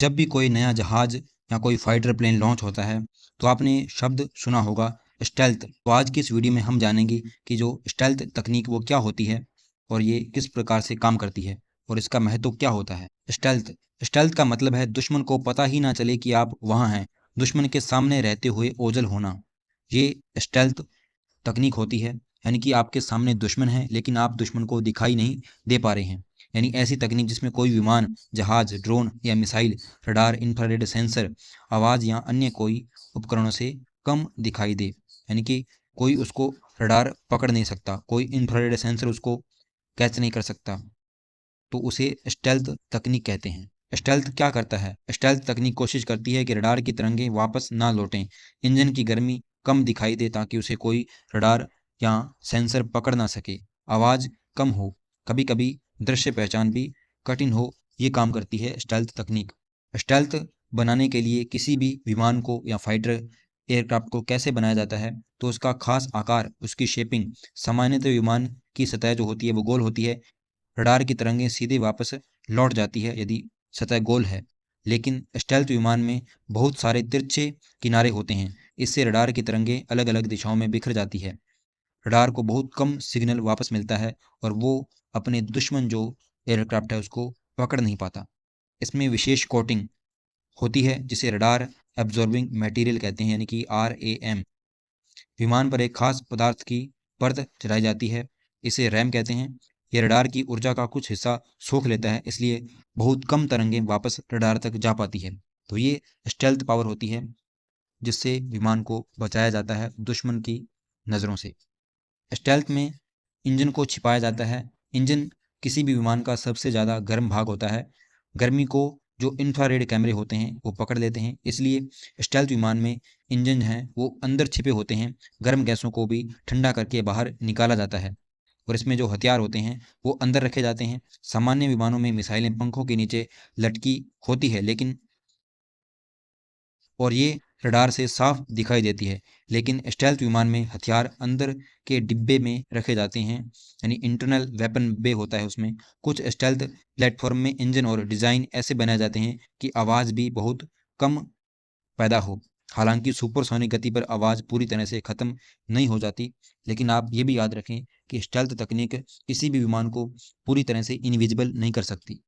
जब भी कोई नया जहाज या कोई फाइटर प्लेन लॉन्च होता है तो आपने शब्द सुना होगा स्टेल्थ। तो आज की इस वीडियो में हम जानेंगे कि जो स्टेल्थ तकनीक वो क्या होती है और ये किस प्रकार से काम करती है और इसका महत्व क्या होता है। स्टेल्थ स्टेल्थ का मतलब है दुश्मन को पता ही ना चले कि आप वहाँ हैं, दुश्मन के सामने रहते हुए ओझल होना। ये स्टेल्थ तकनीक होती है, यानी कि आपके सामने दुश्मन है लेकिन आप दुश्मन को दिखाई नहीं दे पा रहे हैं। यानी ऐसी तकनीक जिसमें कोई विमान, जहाज, ड्रोन या मिसाइल, रडार, इंफ्रारेड सेंसर, आवाज़ या अन्य कोई उपकरणों से कम दिखाई दे। यानी कि कोई उसको रडार पकड़ नहीं सकता, कोई इंफ्रारेड सेंसर उसको कैच नहीं कर सकता, तो उसे स्टेल्थ तकनीक कहते हैं। स्टेल्थ क्या करता है? स्टेल्थ तकनीक कोशिश करती है कि रडार की तरंगें वापस ना लौटें, इंजन की गर्मी कम दिखाई दे ताकि उसे कोई रडार या सेंसर पकड़ ना सके, आवाज़ कम हो, कभी कभी दृश्य पहचान भी कठिन हो। ये काम करती है स्टेल्थ तकनीक। स्टेल्थ बनाने के लिए किसी भी विमान को या फाइटर एयरक्राफ्ट को कैसे बनाया जाता है, तो उसका खास आकार, उसकी शेपिंग, सामान्यतः विमान की सतह जो होती है वो गोल होती है, रडार की तरंगें सीधे वापस लौट जाती है यदि सतह गोल है। लेकिन स्टेल्थ विमान में बहुत सारे तिरछे किनारे होते हैं, इससे रडार की तरंगें अलग अलग दिशाओं में बिखर जाती है, रडार को बहुत कम सिग्नल वापस मिलता है और वो अपने दुश्मन जो एयरक्राफ्ट है उसको पकड़ नहीं पाता। इसमें विशेष कोटिंग होती है जिसे रडार एब्जॉर्बिंग मटेरियल कहते हैं, यानी कि RAM। विमान पर एक खास पदार्थ की परत चढ़ाई जाती है, इसे रैम कहते हैं। यह रडार की ऊर्जा का कुछ हिस्सा सोख लेता है, इसलिए बहुत कम तरंगें वापस रडार तक जा पाती है। तो ये स्टेल्थ पावर होती है जिससे विमान को बचाया जाता है दुश्मन की नज़रों से। स्टेल्थ में इंजन को छिपाया जाता है। इंजन किसी भी विमान का सबसे ज़्यादा गर्म भाग होता है। गर्मी को जो इंफ्रारेड कैमरे होते हैं वो पकड़ लेते हैं, इसलिए स्टेल्थ विमान में इंजन हैं वो अंदर छिपे होते हैं। गर्म गैसों को भी ठंडा करके बाहर निकाला जाता है और इसमें जो हथियार होते हैं वो अंदर रखे जाते हैं। सामान्य विमानों में मिसाइलें पंखों के नीचे लटकी होती है, लेकिन और ये रडार से साफ दिखाई देती है, लेकिन स्टेल्थ विमान में हथियार अंदर के डिब्बे में रखे जाते हैं, यानी इंटरनल वेपन बे होता है उसमें। कुछ स्टेल्थ प्लेटफॉर्म में इंजन और डिज़ाइन ऐसे बनाए जाते हैं कि आवाज़ भी बहुत कम पैदा हो। हालांकि सुपरसोनिक गति पर आवाज़ पूरी तरह से ख़त्म नहीं हो जाती, लेकिन आप ये भी याद रखें कि स्टेल्थ तकनीक किसी भी विमान को पूरी तरह से इनविजिबल नहीं कर सकती।